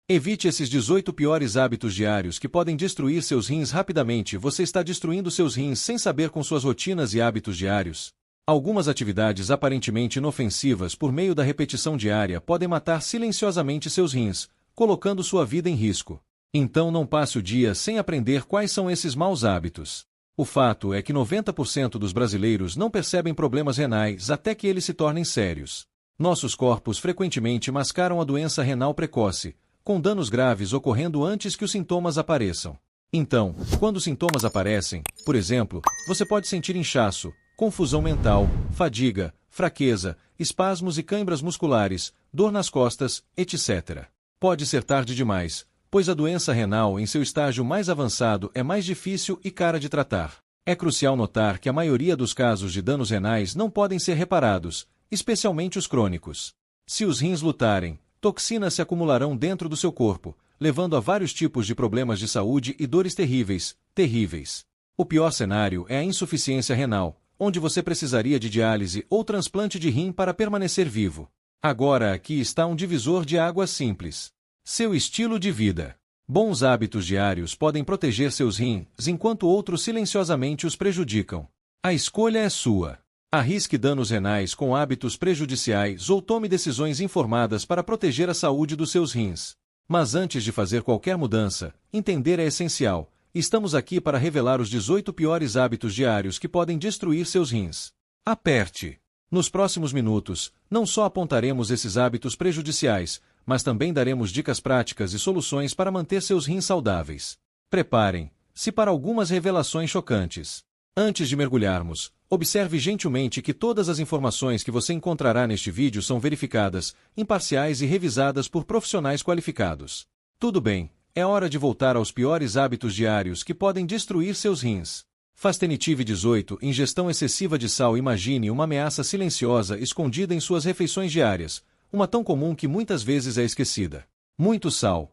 Evite esses 18 piores hábitos diários que podem destruir seus rins rapidamente. Você está destruindo seus rins sem saber com suas rotinas e hábitos diários. Algumas atividades aparentemente inofensivas por meio da repetição diária podem matar silenciosamente seus rins, colocando sua vida em risco. Então não passe o dia sem aprender quais são esses maus hábitos. O fato é que 90% dos brasileiros não percebem problemas renais até que eles se tornem sérios. Nossos corpos frequentemente mascaram a doença renal precoce, com danos graves ocorrendo antes que os sintomas apareçam. Então, quando os sintomas aparecem, por exemplo, você pode sentir inchaço, confusão mental, fadiga, fraqueza, espasmos e câimbras musculares, dor nas costas, etc. Pode ser tarde demais, pois a doença renal em seu estágio mais avançado é mais difícil e cara de tratar. É crucial notar que a maioria dos casos de danos renais não podem ser reparados, especialmente os crônicos. Se os rins lutarem, toxinas se acumularão dentro do seu corpo, levando a vários tipos de problemas de saúde e dores terríveis. O pior cenário é a insuficiência renal, onde você precisaria de diálise ou transplante de rim para permanecer vivo. Agora aqui está um divisor de águas simples. Seu estilo de vida. Bons hábitos diários podem proteger seus rins, enquanto outros silenciosamente os prejudicam. A escolha é sua. Arrisque danos renais com hábitos prejudiciais ou tome decisões informadas para proteger a saúde dos seus rins. Mas antes de fazer qualquer mudança, entender é essencial. Estamos aqui para revelar os 18 piores hábitos diários que podem destruir seus rins. Aperte! Nos próximos minutos, não só apontaremos esses hábitos prejudiciais, mas também daremos dicas práticas e soluções para manter seus rins saudáveis. Preparem-se para algumas revelações chocantes. Antes de mergulharmos, observe gentilmente que todas as informações que você encontrará neste vídeo são verificadas, imparciais e revisadas por profissionais qualificados. Tudo bem, é hora de voltar aos piores hábitos diários que podem destruir seus rins. Fastenitive 18. Ingestão excessiva de sal. Imagine uma ameaça silenciosa escondida em suas refeições diárias, uma tão comum que muitas vezes é esquecida. Muito sal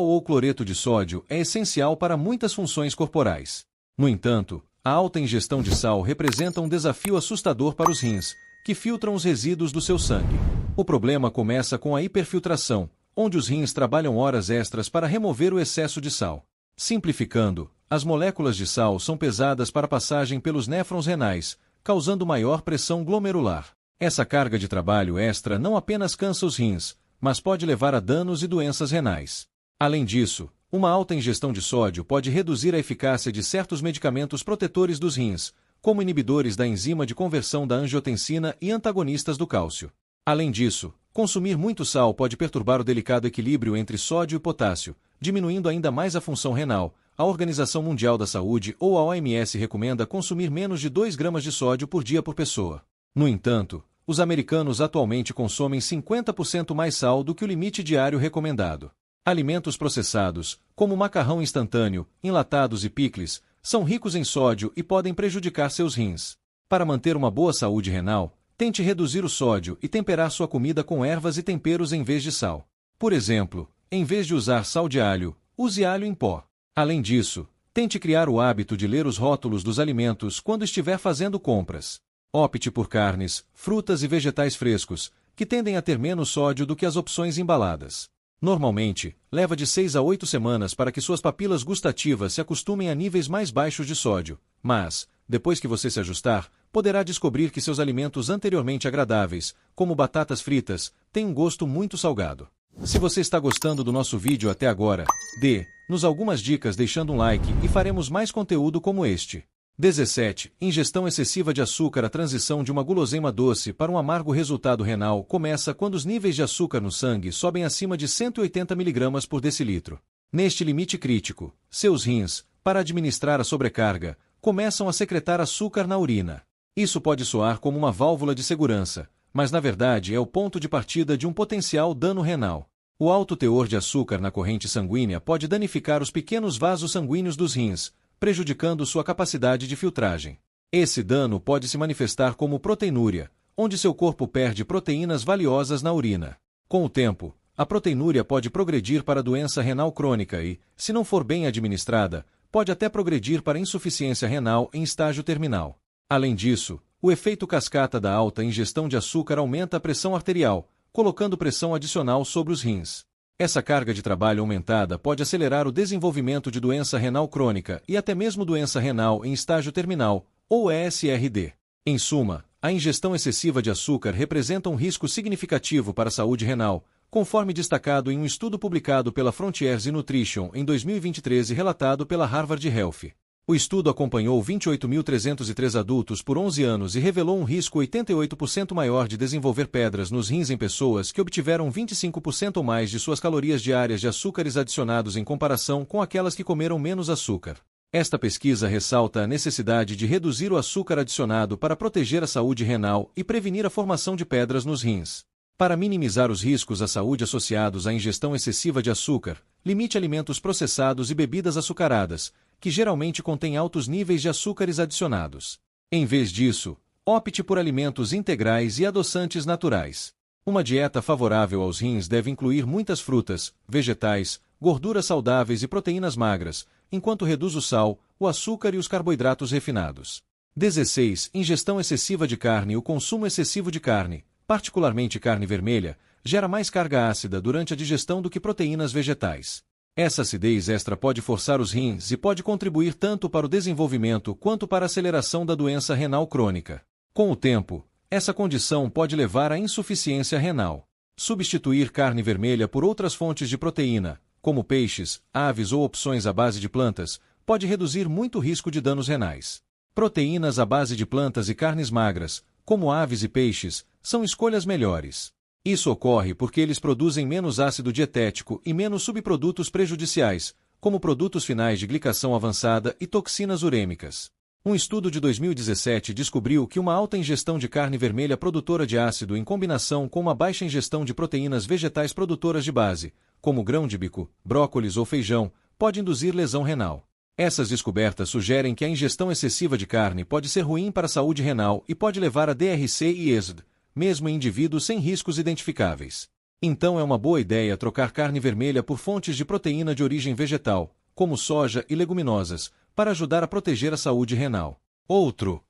ou cloreto de sódio é essencial para muitas funções corporais. No entanto, a alta ingestão de sal representa um desafio assustador para os rins, que filtram os resíduos do seu sangue. O problema começa com a hiperfiltração, onde os rins trabalham horas extras para remover o excesso de sal. Simplificando, as moléculas de sal são pesadas para passagem pelos néfrons renais, causando maior pressão glomerular. Essa carga de trabalho extra não apenas cansa os rins, mas pode levar a danos e doenças renais. Além disso, uma alta ingestão de sódio pode reduzir a eficácia de certos medicamentos protetores dos rins, como inibidores da enzima de conversão da angiotensina e antagonistas do cálcio. Além disso, consumir muito sal pode perturbar o delicado equilíbrio entre sódio e potássio, diminuindo ainda mais a função renal. A Organização Mundial da Saúde ou a OMS recomenda consumir menos de 2 gramas de sódio por dia por pessoa. No entanto, os americanos atualmente consomem 50% mais sal do que o limite diário recomendado. Alimentos processados, como macarrão instantâneo, enlatados e picles, são ricos em sódio e podem prejudicar seus rins. Para manter uma boa saúde renal, tente reduzir o sódio e temperar sua comida com ervas e temperos em vez de sal. Por exemplo, em vez de usar sal de alho, use alho em pó. Além disso, tente criar o hábito de ler os rótulos dos alimentos quando estiver fazendo compras. Opte por carnes, frutas e vegetais frescos, que tendem a ter menos sódio do que as opções embaladas. Normalmente, leva de 6 a 8 semanas para que suas papilas gustativas se acostumem a níveis mais baixos de sódio, mas, depois que você se ajustar, poderá descobrir que seus alimentos anteriormente agradáveis, como batatas fritas, têm um gosto muito salgado. Se você está gostando do nosso vídeo até agora, dê-nos algumas dicas deixando um like e faremos mais conteúdo como este. 17. Ingestão excessiva de açúcar. A transição de uma guloseima doce para um amargo resultado renal começa quando os níveis de açúcar no sangue sobem acima de 180 mg por decilitro. Neste limite crítico, seus rins, para administrar a sobrecarga, começam a secretar açúcar na urina. Isso pode soar como uma válvula de segurança, mas na verdade é o ponto de partida de um potencial dano renal. O alto teor de açúcar na corrente sanguínea pode danificar os pequenos vasos sanguíneos dos rins, prejudicando sua capacidade de filtragem. Esse dano pode se manifestar como proteinúria, onde seu corpo perde proteínas valiosas na urina. Com o tempo, a proteinúria pode progredir para doença renal crônica e, se não for bem administrada, pode até progredir para insuficiência renal em estágio terminal. Além disso, o efeito cascata da alta ingestão de açúcar aumenta a pressão arterial, colocando pressão adicional sobre os rins. Essa carga de trabalho aumentada pode acelerar o desenvolvimento de doença renal crônica e até mesmo doença renal em estágio terminal, ou ESRD. Em suma, a ingestão excessiva de açúcar representa um risco significativo para a saúde renal, conforme destacado em um estudo publicado pela Frontiers in Nutrition em 2023 e relatado pela Harvard Health. O estudo acompanhou 28.303 adultos por 11 anos e revelou um risco 88% maior de desenvolver pedras nos rins em pessoas que obtiveram 25% ou mais de suas calorias diárias de açúcares adicionados em comparação com aquelas que comeram menos açúcar. Esta pesquisa ressalta a necessidade de reduzir o açúcar adicionado para proteger a saúde renal e prevenir a formação de pedras nos rins. Para minimizar os riscos à saúde associados à ingestão excessiva de açúcar, limite alimentos processados e bebidas açucaradas, que geralmente contêm altos níveis de açúcares adicionados. Em vez disso, opte por alimentos integrais e adoçantes naturais. Uma dieta favorável aos rins deve incluir muitas frutas, vegetais, gorduras saudáveis e proteínas magras, enquanto reduz o sal, o açúcar e os carboidratos refinados. 16. Ingestão excessiva de carne. O consumo excessivo de carne, particularmente carne vermelha, gera mais carga ácida durante a digestão do que proteínas vegetais. Essa acidez extra pode forçar os rins e pode contribuir tanto para o desenvolvimento quanto para a aceleração da doença renal crônica. Com o tempo, essa condição pode levar à insuficiência renal. Substituir carne vermelha por outras fontes de proteína, como peixes, aves ou opções à base de plantas, pode reduzir muito o risco de danos renais. Proteínas à base de plantas e carnes magras, como aves e peixes, são escolhas melhores. Isso ocorre porque eles produzem menos ácido dietético e menos subprodutos prejudiciais, como produtos finais de glicação avançada e toxinas urêmicas. Um estudo de 2017 descobriu que uma alta ingestão de carne vermelha produtora de ácido em combinação com uma baixa ingestão de proteínas vegetais produtoras de base, como grão de bico, brócolis ou feijão, pode induzir lesão renal. Essas descobertas sugerem que a ingestão excessiva de carne pode ser ruim para a saúde renal e pode levar a DRC e ESD, mesmo em indivíduos sem riscos identificáveis. Então é uma boa ideia trocar carne vermelha por fontes de proteína de origem vegetal, como soja e leguminosas, para ajudar a proteger a saúde renal. Outro.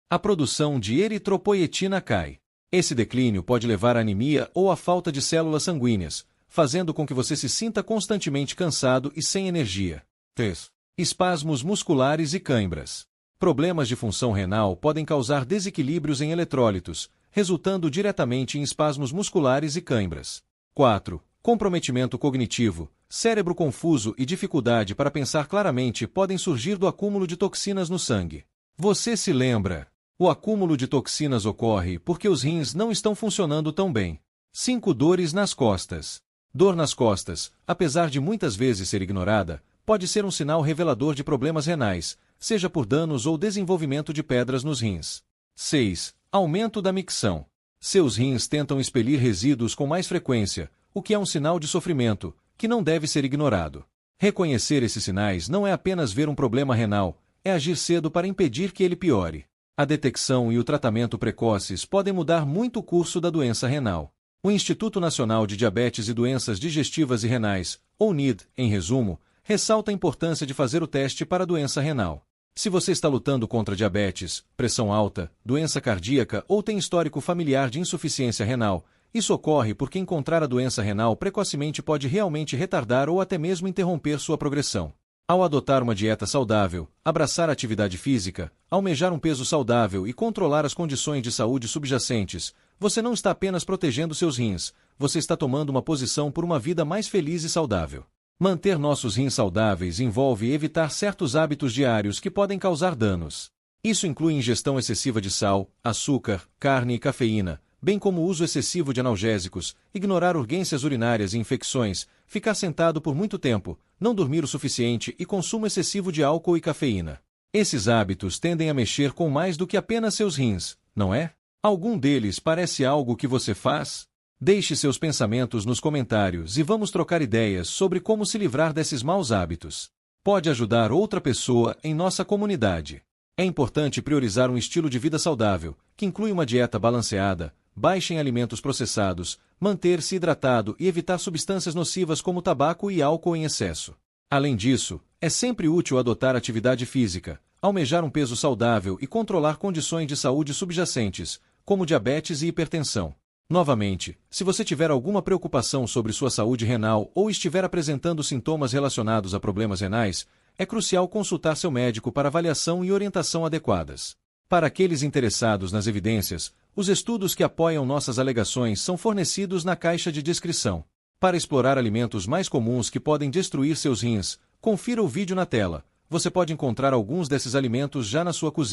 A produção de eritropoietina cai. Esse declínio pode levar à anemia ou à falta de células sanguíneas, fazendo com que você se sinta constantemente cansado e sem energia. 3. Espasmos musculares e cãibras. Problemas de função renal podem causar desequilíbrios em eletrólitos, resultando diretamente em espasmos musculares e cãibras. 4. Comprometimento cognitivo, cérebro confuso e dificuldade para pensar claramente podem surgir do acúmulo de toxinas no sangue. Você se lembra? O acúmulo de toxinas ocorre porque os rins não estão funcionando tão bem. 5. Dores nas costas. Dor nas costas, apesar de muitas vezes ser ignorada, pode ser um sinal revelador de problemas renais, seja por danos ou desenvolvimento de pedras nos rins. 6. Aumento da micção. Seus rins tentam expelir resíduos com mais frequência, o que é um sinal de sofrimento, que não deve ser ignorado. Reconhecer esses sinais não é apenas ver um problema renal, é agir cedo para impedir que ele piore. A detecção e o tratamento precoces podem mudar muito o curso da doença renal. O Instituto Nacional de Diabetes e Doenças Digestivas e Renais, ou NID, em resumo, ressalta a importância de fazer o teste para a doença renal. Se você está lutando contra diabetes, pressão alta, doença cardíaca ou tem histórico familiar de insuficiência renal, isso ocorre porque encontrar a doença renal precocemente pode realmente retardar ou até mesmo interromper sua progressão. Ao adotar uma dieta saudável, abraçar a atividade física, almejar um peso saudável e controlar as condições de saúde subjacentes, você não está apenas protegendo seus rins, você está tomando uma posição por uma vida mais feliz e saudável. Manter nossos rins saudáveis envolve evitar certos hábitos diários que podem causar danos. Isso inclui ingestão excessiva de sal, açúcar, carne e cafeína, bem como o uso excessivo de analgésicos, ignorar urgências urinárias e infecções, ficar sentado por muito tempo, não dormir o suficiente e consumo excessivo de álcool e cafeína. Esses hábitos tendem a mexer com mais do que apenas seus rins, não é? Algum deles parece algo que você faz? Deixe seus pensamentos nos comentários e vamos trocar ideias sobre como se livrar desses maus hábitos. Pode ajudar outra pessoa em nossa comunidade. É importante priorizar um estilo de vida saudável, que inclui uma dieta balanceada, baixa em alimentos processados, manter-se hidratado e evitar substâncias nocivas como tabaco e álcool em excesso. Além disso, é sempre útil adotar atividade física, almejar um peso saudável e controlar condições de saúde subjacentes, como diabetes e hipertensão. Novamente, se você tiver alguma preocupação sobre sua saúde renal ou estiver apresentando sintomas relacionados a problemas renais, é crucial consultar seu médico para avaliação e orientação adequadas. Para aqueles interessados nas evidências, os estudos que apoiam nossas alegações são fornecidos na caixa de descrição. Para explorar alimentos mais comuns que podem destruir seus rins, confira o vídeo na tela. Você pode encontrar alguns desses alimentos já na sua cozinha.